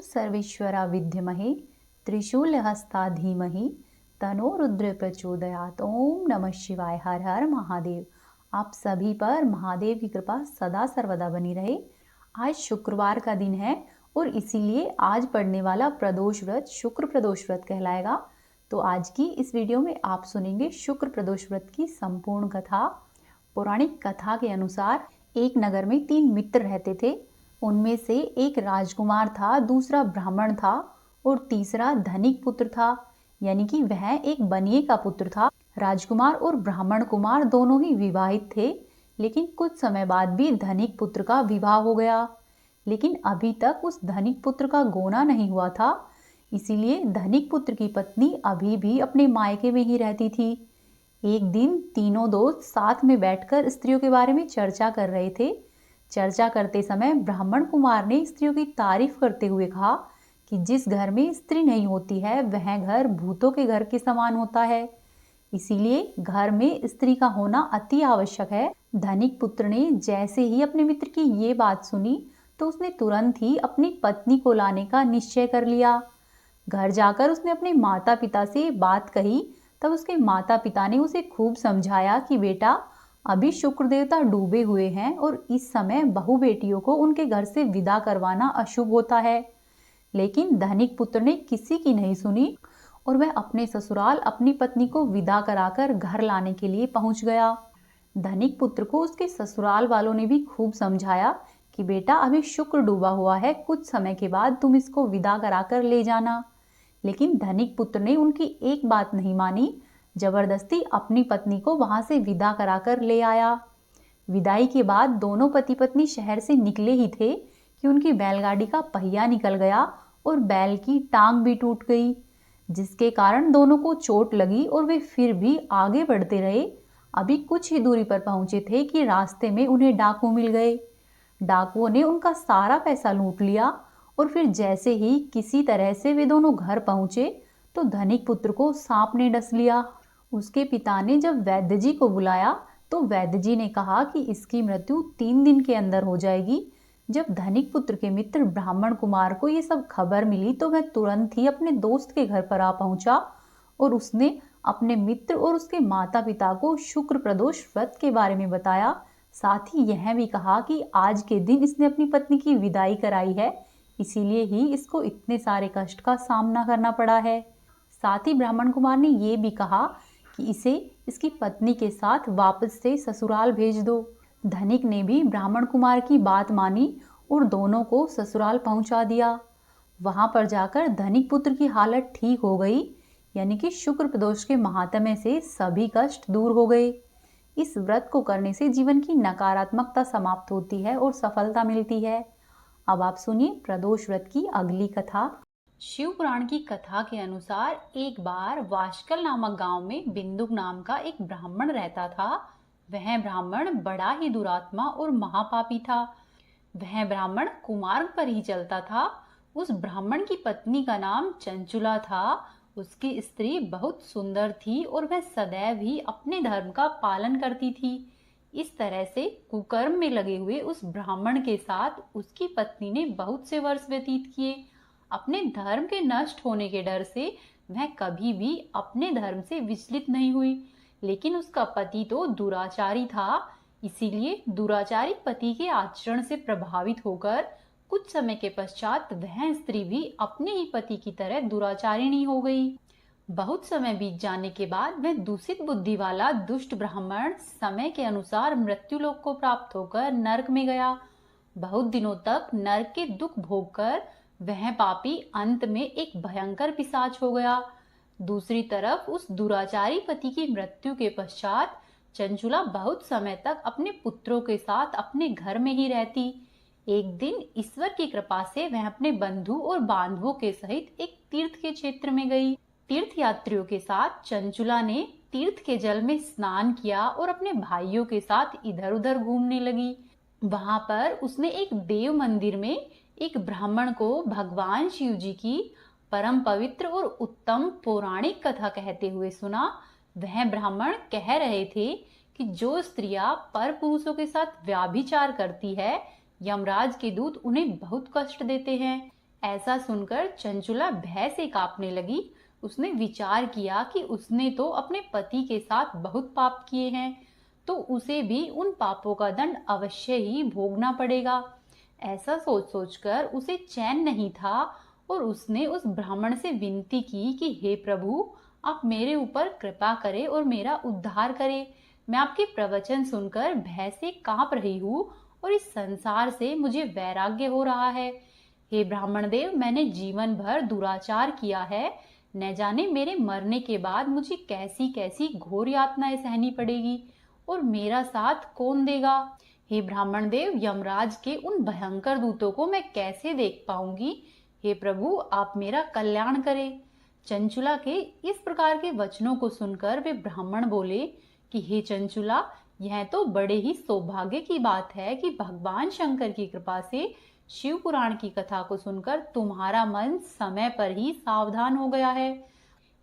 सर्वेश्वरा विद्महे त्रिशूलहस्ता धीमहि तनो रुद्र प्रचोदयात्। ओम नमः शिवाय। हर हर महादेव। आप सभी पर महादेव की कृपा सदा सर्वदा बनी रहे। आज शुक्रवार का दिन है और इसीलिए आज पढ़ने वाला प्रदोष व्रत शुक्र प्रदोष व्रत कहलाएगा। तो आज की इस वीडियो में आप सुनेंगे शुक्र प्रदोष व्रत की संपूर्ण कथा। पौराणिक कथा के अनुसार एक नगर में 3 मित्र रहते थे। उनमें से एक राजकुमार था, दूसरा ब्राह्मण था और तीसरा धनिक पुत्र था, यानी कि वह एक बनिए का पुत्र था। राजकुमार और ब्राह्मण कुमार दोनों ही विवाहित थे, लेकिन कुछ समय बाद भी धनिक पुत्र का विवाह हो गया। लेकिन अभी तक उस धनिक पुत्र का गोना नहीं हुआ था, इसीलिए धनिक पुत्र की पत्नी अभी भी अपने मायके में ही रहती थी। एक दिन तीनों दोस्त साथ में बैठकर स्त्रियों के बारे में चर्चा कर रहे थे। चर्चा करते समय ब्राह्मण कुमार ने स्त्रियों की तारीफ करते हुए कहा कि जिस घर में स्त्री नहीं होती है वह घर भूतों के घर के समान होता है, इसीलिए घर में स्त्री का होना अति आवश्यक है। धनिक पुत्र ने जैसे ही अपने मित्र की ये बात सुनी तो उसने तुरंत ही अपनी पत्नी को लाने का निश्चय कर लिया। घर जाकर उसने अपने माता पिता से बात कही। तब उसके माता पिता ने उसे खूब समझाया कि बेटा, अभी शुक्र देवता डूबे हुए हैं और इस समय बहू बेटियों को उनके घर से विदा करवाना अशुभ होता है। लेकिन धनिक पुत्र ने किसी की नहीं सुनी और वह अपने ससुराल अपनी पत्नी को विदा कराकर घर लाने के लिए पहुंच गया। धनिक पुत्र को उसके ससुराल वालों ने भी खूब समझाया कि बेटा, अभी शुक्र डूबा हुआ है, कुछ समय के बाद तुम इसको विदा कराकर ले जाना। लेकिन धनिक पुत्र ने उनकी एक बात नहीं मानी, जबरदस्ती अपनी पत्नी को वहां से विदा कराकर ले आया। विदाई के बाद दोनों पति पत्नी शहर से निकले ही थे कि उनकी बैलगाड़ी का पहिया निकल गया और बैल की टांग भी टूट गई, जिसके कारण दोनों को चोट लगी और वे फिर भी आगे बढ़ते रहे। अभी कुछ ही दूरी पर पहुंचे थे कि रास्ते में उन्हें डाकू मिल गए। डाकुओं ने उनका सारा पैसा लूट लिया और फिर जैसे ही किसी तरह से वे दोनों घर पहुंचे तो धनिक पुत्र को सांप ने डस लिया। उसके पिता ने जब वैद्य जी को बुलाया तो वैद्य जी ने कहा कि इसकी मृत्यु 3 दिन के अंदर हो जाएगी। जब धनिक पुत्र के मित्र ब्राह्मण कुमार को ये सब खबर मिली तो वह तुरंत ही अपने दोस्त के घर पर आ पहुंचा और उसने अपने मित्र और उसके माता पिता को शुक्र प्रदोष व्रत के बारे में बताया। साथ ही यह भी कहा कि आज के दिन इसने अपनी पत्नी की विदाई कराई है, इसीलिए ही इसको इतने सारे कष्ट का सामना करना पड़ा है। साथ ही ब्राह्मण कुमार ने ये भी कहा कि इसे इसकी पत्नी के साथ वापस से ससुराल भेज दो। धनिक ने भी ब्राह्मण कुमार की बात मानी और दोनों को ससुराल पहुंचा दिया। वहां पर जाकर धनिक पुत्र की हालत ठीक हो गई, यानी कि शुक्र प्रदोष के महात्म्य से सभी कष्ट दूर हो गए। इस व्रत को करने से जीवन की नकारात्मकता समाप्त होती है और सफलता मिलती है। अब आप सुनिए प्रदोष व्रत की अगली कथा। शिव पुराण की कथा के अनुसार एक बार वाशकल नामक गांव में बिंदुक नाम का एक ब्राह्मण रहता था। वह ब्राह्मण बड़ा ही दुरात्मा और महापापी था। वह ब्राह्मण कुमार्ग पर ही चलता था। उस ब्राह्मण की पत्नी का नाम चंचुला था। उसकी स्त्री बहुत सुंदर थी और वह सदैव ही अपने धर्म का पालन करती थी। इस तरह से कुकर्म में लगे हुए उस ब्राह्मण के साथ उसकी पत्नी ने बहुत से वर्ष व्यतीत किए। अपने धर्म के नष्ट होने के डर से वह कभी भी अपने धर्म से विचलित नहीं हुई। लेकिन उसका पति तो दुराचारी था, इसीलिए दुराचारी पति के आचरण से प्रभावित होकर कुछ समय के पश्चात वह स्त्री भी अपने ही पति की तरह दुराचारिणी हो गई। बहुत समय बीत जाने के बाद वह दूषित बुद्धि वाला दुष्ट ब्राह्मण समय के अनुसार मृत्युलोक को प्राप्त होकर नरक में गया। बहुत दिनों तक नरक के दुख भोगकर वह पापी अंत में एक भयंकर पिशाच हो गया। दूसरी तरफ उस दुराचारी पति की मृत्यु के पश्चात चंचुला बहुत समय तक अपने पुत्रों के साथ अपने घर में ही रहती। एक दिन ईश्वर की कृपा से वह अपने बंधु और बांधवों के सहित एक तीर्थ के क्षेत्र में गई। तीर्थ यात्रियों के साथ चंचुला ने तीर्थ के जल में स्नान किया और अपने भाइयों के साथ इधर उधर घूमने लगी। वहां पर उसने एक देव मंदिर में एक ब्राह्मण को भगवान शिव जी की परम पवित्र और उत्तम पौराणिक कथा कहते हुए सुना। वह ब्राह्मण कह रहे थे कि जो स्त्रियां पर पुरुषों के साथ व्याभिचार करती है, यमराज के दूत उन्हें बहुत कष्ट देते हैं। ऐसा सुनकर चंचुला भय से कांपने लगी। उसने विचार किया कि उसने तो अपने पति के साथ बहुत पाप किए हैं, तो उसे भी उन पापों का दंड अवश्य ही भोगना पड़ेगा। ऐसा सोच सोचकर उसे चैन नहीं था और उसने उस ब्राह्मण से विनती की कि हे प्रभु, आप मेरे ऊपर कृपा करें और मेरा उद्धार करें। मैं आपके प्रवचन सुनकर भय से कांप रही हूँ और इस संसार से मुझे वैराग्य हो रहा है। हे ब्राह्मण देव, मैंने जीवन भर दुराचार किया है। न जाने मेरे मरने के बाद मुझे कैसी कैसी घोर यातनाएं सहनी पड़ेगी और मेरा साथ कौन देगा। हे ब्राह्मण देव, यमराज के उन भयंकर दूतों को मैं कैसे देख पाऊंगी। हे प्रभु, आप मेरा कल्याण करें। चंचुला के इस प्रकार के वचनों को सुनकर वे ब्राह्मण बोले कि हे चंचुला, यह तो बड़े ही सौभाग्य की बात है कि भगवान शंकर की कृपा से शिव पुराण की कथा को सुनकर तुम्हारा मन समय पर ही सावधान हो गया है।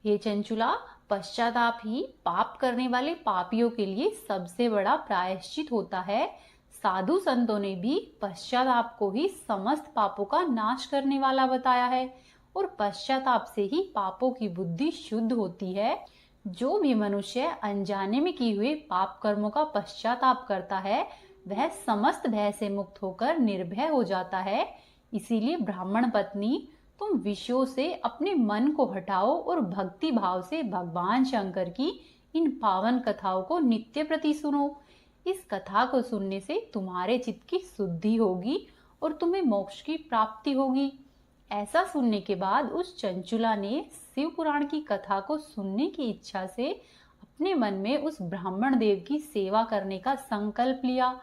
हे चंचुला, पश्चाताप ही पाप करने वाले पापियों के लिए सबसे बड़ा प्रायश्चित होता है। साधु संतों ने भी पश्चाताप को ही समस्त पापों का नाश करने वाला बताया है और पश्चाताप से ही पापों की बुद्धि शुद्ध होती है। जो भी मनुष्य अनजाने में किए हुए पाप कर्मों का पश्चाताप करता है, वह समस्त भय से मुक्त होकर निर्भय हो जाता है। इसीलिए ब्राह्मण पत्नी, तुम विषयों से अपने मन को हटाओ और भक्ति भाव से भगवान शंकर की इन पावन कथाओं को नित्य प्रति सुनो। इस कथा को सुनने से तुम्हारे चित्त की शुद्धि होगी और तुम्हें मोक्ष की प्राप्ति होगी। ऐसा सुनने के बाद उस चंचुला ने शिव पुराण की कथा को सुनने की इच्छा से अपने मन में उस ब्राह्मण देव की सेवा करने का संकल्प लिया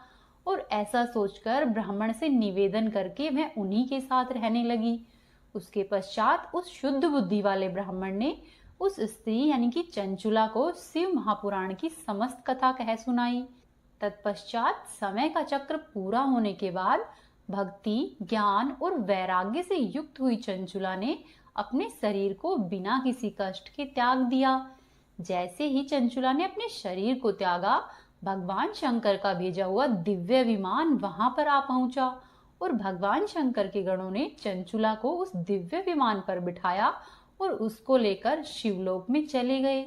और ऐसा सोचकर ब्राह्मण से निवेदन करके वह उन्हीं के साथ रहने लगी। उसके पश्चात उस शुद्ध बुद्धि वाले ब्राह्मण ने उस स्त्री यानी कि चंचुला को शिव महापुराण की समस्त कथा कह सुनाई। तत्पश्चात समय का चक्र पूरा होने के बाद भक्ति, ज्ञान और वैराग्य से युक्त हुई चंचुला ने अपने शरीर को बिना किसी कष्ट के त्याग दिया। जैसे ही चंचुला ने अपने शरीर को त्यागा, भगवान शंकर का भेजा हुआ दिव्य विमान वहां पर आ पहुंचा और भगवान शंकर के गणों ने चंचुला को उस दिव्य विमान पर बिठाया और उसको लेकर शिवलोक में चले गए।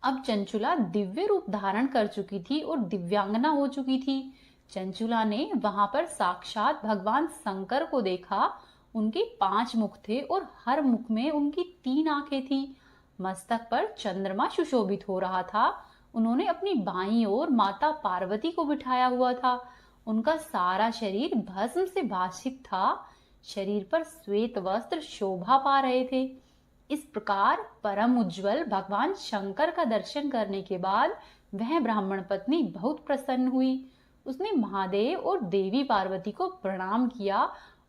अब चंचुला दिव्य रूप धारण कर चुकी थी और दिव्यांगना हो चुकी थी। चंचुला ने वहां पर साक्षात भगवान शंकर को देखा। उनके 5 मुख थे और हर मुख में उनकी 3 आंखें थी। मस्तक पर चंद्रमा सुशोभित हो रहा था। उन्होंने अपनी बाईं ओर माता पार्वती को बिठाया हुआ था। उनका सारा शरीर भस्म से भासित था। शरीर पर श्वेत वस्त्र शोभा पा रहे थे। इस प्रकार परम उज्जवल भगवान शंकर का दर्शन करने के बाद वह ब्राह्मण पत्नी बहुत प्रसन्न हुई। उसने महादेव और देवी पार्वती को प्रणाम किया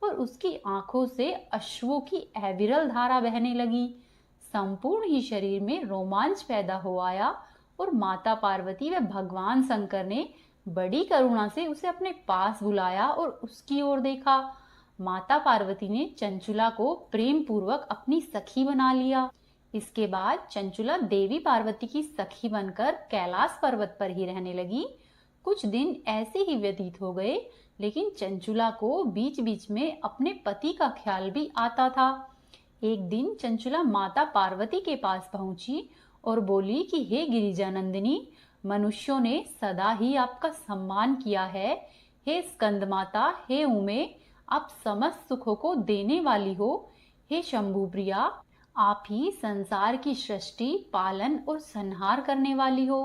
और उसकी आंखों से अश्वों की अविरल धारा बहने लगी। संपूर्ण ही शरीर में रोमांच पैदा हो आया और माता पार्वती व भगवान शंकर ने बड़ी करुणा से उसे अपने पास बुलाया और उसकी ओर देखा। माता पार्वती ने चंचुला को प्रेम पूर्वक अपनी सखी बना लिया। इसके बाद चंचुला देवी पार्वती की सखी बनकर कैलाश पर्वत पर ही रहने लगी। कुछ दिन ऐसे ही व्यतीत हो गए, लेकिन चंचुला को बीच बीच में अपने पति का ख्याल भी आता था। एक दिन चंचुला माता पार्वती के पास पहुंची और बोली कि हे गिरिजानंदिनी, मनुष्यों ने सदा ही आपका सम्मान किया है। हे स्कंद माता, हे उमे, आप समस्त सुखों को देने वाली हो। हे शंभु प्रिया, आप ही संसार की सृष्टि, पालन और संहार करने वाली हो।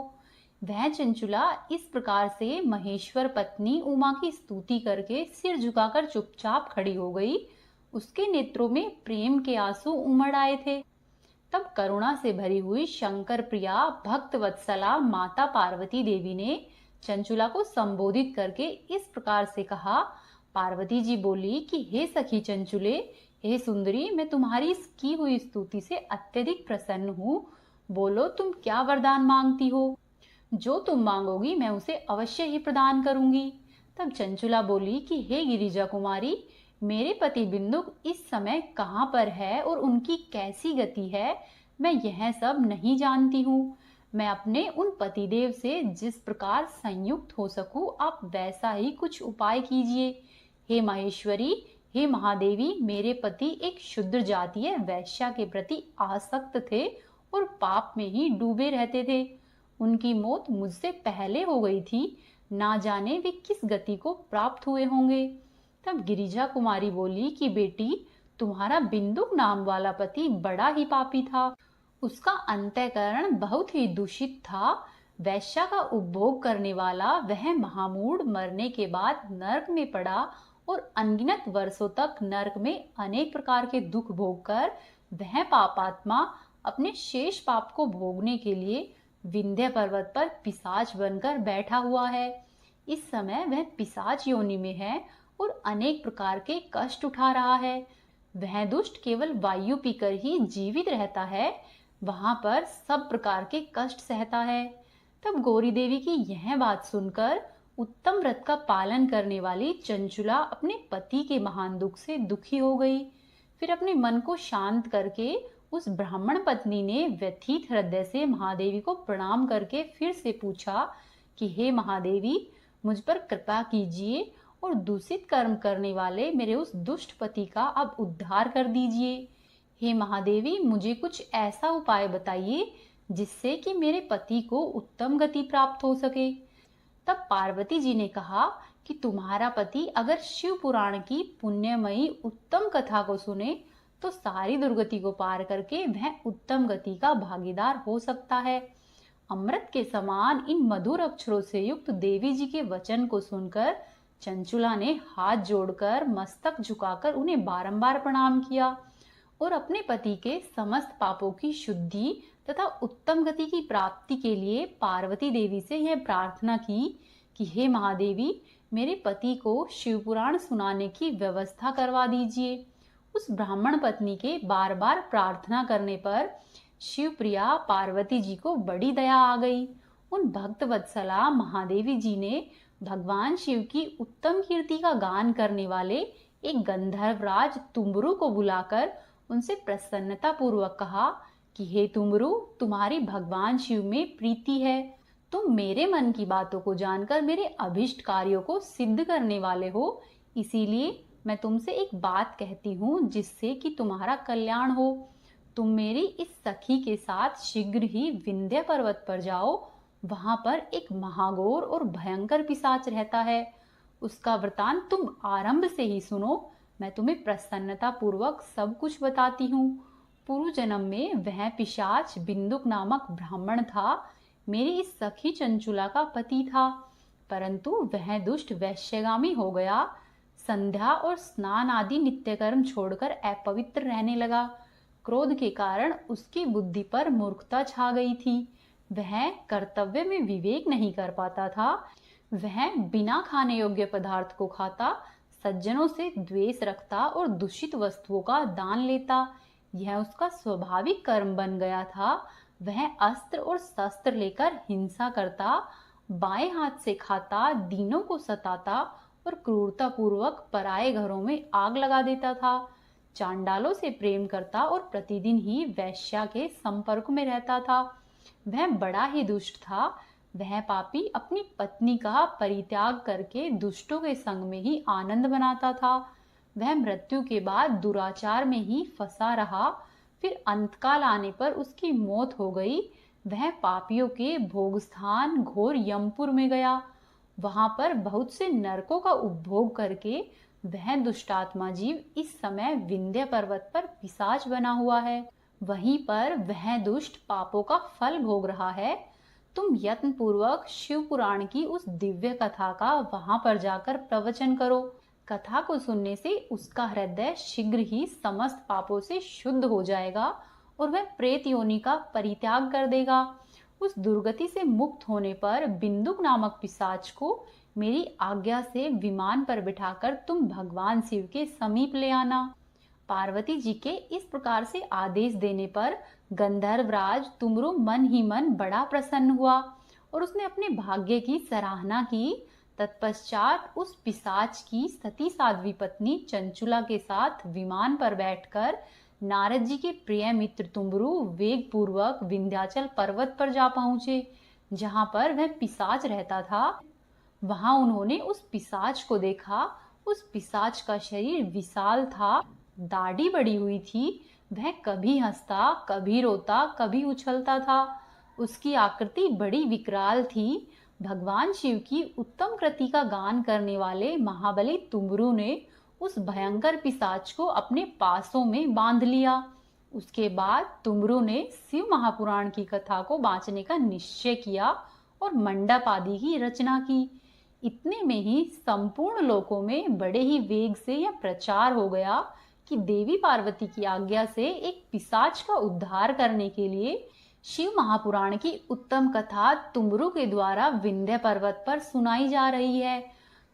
वह चंचुला इस प्रकार से महेश्वर पत्नी उमा की स्तुति करके सिर झुकाकर चुपचाप खड़ी हो गई। उसके नेत्रों में प्रेम के आंसू उमड़ आए थे। तब करुणा से भरी हुई शंकर प्रिया भक्त वत्सला माता पार्वती देवी ने चंचुला को संबोधित करके इस प्रकार से कहा। पार्वती जी बोली कि हे सखी चंचुले, हे सुंदरी, मैं तुम्हारी इस की हुई स्तुति से अत्यधिक प्रसन्न हूँ। बोलो, तुम क्या वरदान मांगती हो? जो तुम मांगोगी मैं उसे अवश्य ही प्रदान करूंगी। तब चंचुला बोली कि हे गिरिजा कुमारी, मेरे पति बिंदुक इस समय कहाँ पर है और उनकी कैसी गति है, मैं यह सब नहीं जानती हूँ। मैं अपने उन पतिदेव से जिस प्रकार संयुक्त हो सकूं, आप वैसा ही कुछ उपाय कीजिए। हे माहेश्वरी, हे महादेवी, मेरे पति एक शुद्र जातीय वैश्या के प्रति आसक्त थे और पाप में ही डूबे रहते थे। उनकी मौत मुझसे पहले हो गई थी, ना जाने वे किस गति को प्राप्त हुए होंगे। तब गिरिजा कुमारी बोली कि बेटी, तुम्हारा बिंदुक नाम वाला पति बड़ा ही पापी था। उसका अंतःकरण बहुत ही दूषित था। वैश्या का उपभोग करने वाला वह महामूढ़ मरने के बाद नरक में पड़ा और अनगिनत वर्षों तक नरक में अनेक प्रकार के दुख भोगकर वह पापात्मा अपने शेष पाप को भोगने के लिए विंध्य पर्वत पर पिशाच बनकर बैठा हुआ है। इस समय वह पिशाच योनि में है और अनेक प्रकार के कष्ट उठा रहा है। वह दुष्ट केवल वायु पीकर ही जीवित रहता है, वहां पर सब प्रकार के कष्ट सहता है। तब गौरी देवी की यह बात सुनकर उत्तम व्रत का पालन करने वाली चंचुला अपने पति के महान दुख से दुखी हो गई। फिर अपने मन को शांत करके उस ब्राह्मण पत्नी ने व्यथित हृदय से महादेवी को प्रणाम करके फिर से पूछा कि हे महादेवी, मुझ पर कृपा कीजिए और दूषित कर्म करने वाले मेरे उस दुष्ट पति का अब उद्धार कर दीजिए। हे महादेवी, मुझे कुछ ऐसा उपाय बताइए जिससे कि मेरे पति को उत्तम गति प्राप्त हो सके। तब पार्वती जी ने कहा कि तुम्हारा पति अगर शिव पुराण की पुण्यमयी उत्तम कथा को सुने तो सारी दुर्गति को पार करके वह उत्तम गति का भागीदार हो सकता है। अमृत के समान इन मधुर अक्षरों से युक्त देवी जी के वचन को सुनकर चंचुला ने हाथ जोड़कर मस्तक झुकाकर उन्हें बारंबार प्रणाम किया और अपने पति के समस्त पापों की शुद्धि तथा उत्तम गति की प्राप्ति के लिए पार्वती देवी से यह प्रार्थना की कि हे महादेवी, मेरे पति को शिव पुराण सुनाने की व्यवस्था करवा दीजिए। उस ब्राह्मण पत्नी के बार बार प्रार्थना करने पर शिव प्रिया पार्वती जी को बड़ी दया आ गई। उन भक्त वत्सला महादेवी जी ने भगवान शिव की उत्तम कीर्ति का गान करने वाले एक गंधर्वराज तुम्बरु को बुलाकर उनसे प्रसन्नता पूर्वक कहा कि हे तुम्बरु, तुम्हारी भगवान शिव में प्रीति है। तुम मेरे मन की बातों को जानकर मेरे अभिष्ट कार्यों को सिद्ध करने वाले हो, इसीलिए मैं तुमसे एक बात कहती हूँ जिससे कि तुम्हारा कल्याण हो। तुम मेरी इस सखी के साथ शीघ्र ही विंध्य पर्वत पर जाओ। वहां पर एक महाघोर और भयंकर पिशाच रहता है। उसका वृतांत तुम आरंभ से ही सुनो। मैं तुम्हें प्रसन्नता पूर्वक सब कुछ बताती हूँ। पूर्व जन्म में वह पिशाच बिंदुक नामक ब्राह्मण था, मेरी इस सखी चंचुला का पति था, परंतु वह दुष्ट वैश्यगामी हो गया। संध्या और स्नान आदि नित्य कर्म छोड़कर अपवित्र रहने लगा। क्रोध के कारण उसकी बुद्धि पर मूर्खता छा गई थी। वह कर्तव्य में विवेक नहीं कर पाता था। वह बिना खाने योग्य पदार्थ को खाता, सज्जनों से द्वेष रखता और दूषित वस्तुओं का दान लेता। यह उसका स्वाभाविक कर्म बन गया था। वह अस्त्र और शस्त्र लेकर हिंसा करता, बाएं हाथ से खाता, दीनों को सताता और क्रूरता पूर्वक पराये घरों में आग लगा देता था। चांडालों से प्रेम करता और प्रतिदिन ही वैश्या के संपर्क में रहता था। वह बड़ा ही दुष्ट था। वह पापी अपनी पत्नी का परित्याग करके दुष्टों के संग में ही आनंद बनाता था। वह मृत्यु के बाद दुराचार में ही फंसा रहा। फिर अंतकाल आने पर उसकी मौत हो गई। वह पापियों के भोग स्थान घोर यमपुर में गया। वहां पर बहुत से नरकों का उपभोग करके वह दुष्टात्मा जीव इस समय विंध्य पर्वत पर पिशाच बना हुआ है। वहीं पर वह दुष्ट पापों का फल भोग रहा है। तुम यत्न पूर्वक शिव पुराण की उस दिव्य कथा का वहां पर जाकर प्रवचन करो। कथा को सुनने से उसका हृदय शीघ्र ही समस्त पापों से शुद्ध हो जाएगा और वह प्रेत योनि का परित्याग कर देगा। उस दुर्गति से मुक्त होने पर बिंदुक नामक पिशाच को मेरी आज्ञा से विमान पर बिठाकर तुम भगवान शिव के समीप ले आना। पार्वती जी के इस प्रकार से आदेश देने पर गंधर्वराज तुमरु मन ही मन बड़ा प्रसन्न हुआ और उसने अपने भाग्य की सराहना की। तत्पश्चात उस पिशाच की सती साध्वी पत्नी चंचुला के साथ विमान पर बैठकर नारद जी के प्रिय मित्र तुमरु वेग पूर्वक विंध्याचल पर्वत पर जा पहुंचे, जहां पर वह पिशाच रहता था। वहां उन्होंने उस पिशाच को देखा उस पिशाच का शरीर विशाल था, दाढ़ी बड़ी हुई थी। वह कभी हंसता, कभी रोता, कभी उछलता था। उसकी आकृति बड़ी विकराल थी। भगवान शिव की उत्तम कृति का गान करने वाले महाबली तुमरू ने उस भयंकर पिशाच को अपने पासों में बांध लिया। उसके बाद तुमरू ने शिव महापुराण की कथा को बांचने का निश्चय किया और मंडप आदि की रचना की। इतने में ही संपूर्ण लोकों में बड़े ही वेग से यह प्रचार हो गया कि देवी पार्वती की आज्ञा से एक पिशाच का उद्धार करने के लिए शिव महापुराण की उत्तम कथा तुमरू के द्वारा विंध्य पर्वत पर सुनाई जा रही है।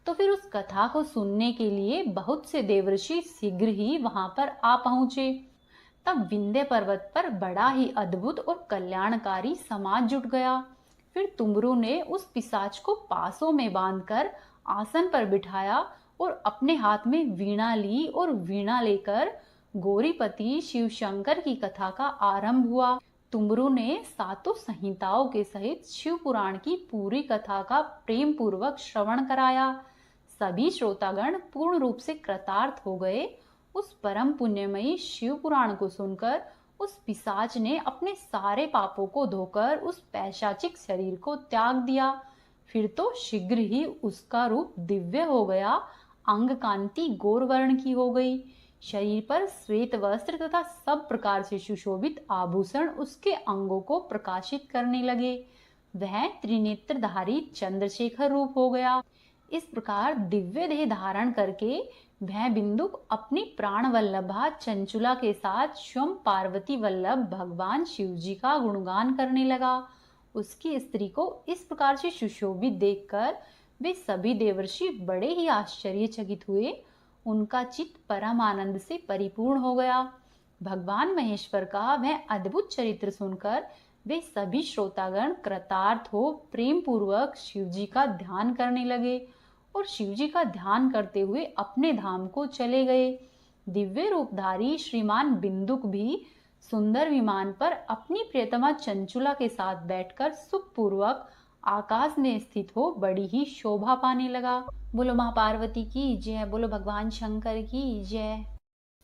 तो फिर उस कथा को सुनने के लिए बहुत से देवर्षि शीघ्र ही वहां पर आ पहुंचे। तब विंध्य पर्वत पर बड़ा ही अद्भुत और कल्याणकारी समाज जुट गया। फिर तुमरू ने उस पिशाच को पासों में बांधकर आसन पर बिठाया और अपने हाथ में वीणा ली और वीणा लेकर गौरीपति शिव शंकर की कथा का आरंभ हुआ। तुमरू ने सातों संहिताओं के सहित शिव पुराण की पूरी कथा का प्रेम पूर्वक श्रवण कराया। सभी श्रोतागण पूर्ण रूप से कृतार्थ हो गए। उस परम पुण्यमयी शिव पुराण को सुनकर उस पिशाच ने अपने सारे पापों को धोकर उस पैशाचिक शरीर को त्याग दिया। फिर तो शीघ्र ही उसका रूप दिव्य हो गया। अंग कांति गौरवर्ण की हो गई। शरीर पर श्वेत वस्त्र तथा सब प्रकार से सुशोभित आभूषण उसके अंगों को प्रकाशित करने लगे। वह त्रिनेत्रधारी चंद्रशेखर रूप हो गया। इस प्रकार दिव्य देह धारण करके वह बिंदुक अपनी प्राण वल्लभा चंचुला के साथ स्वयं पार्वती वल्लभ भगवान शिव जी का गुणगान करने लगा। उसकी स्त्री को इस प्रकार से सुशोभित देखकर वे सभी देवर्षि बड़े ही आश्चर्यचकित हुए। उनका चित्त परम आनंद से परिपूर्ण हो गया। भगवान महेश्वर का वह अद्भुत चरित्र सुनकर वे सभी श्रोतागण कृतार्थ हो प्रेम पूर्वक शिव जी का ध्यान करने लगे और शिव जी का ध्यान करते हुए अपने धाम को चले गए। दिव्य रूपधारी श्रीमान बिंदुक भी सुंदर विमान पर अपनी प्रियतमा चंचुला के साथ बैठकर सुखपूर्वक आकाश में स्थित हो बड़ी ही शोभा पाने लगा। बोलो माँ पार्वती की जय, बोलो भगवान शंकर की जय।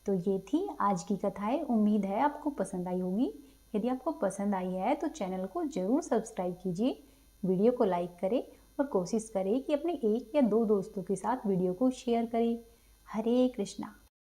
तो ये थी आज की कथाएं। उम्मीद है आपको पसंद आई होगी। यदि आपको पसंद आई है तो चैनल को जरूर सब्सक्राइब कीजिए, वीडियो को लाइक करें और कोशिश करें कि अपने 1 या 2 दोस्तों के साथ वीडियो को शेयर करें। हरे कृष्णा।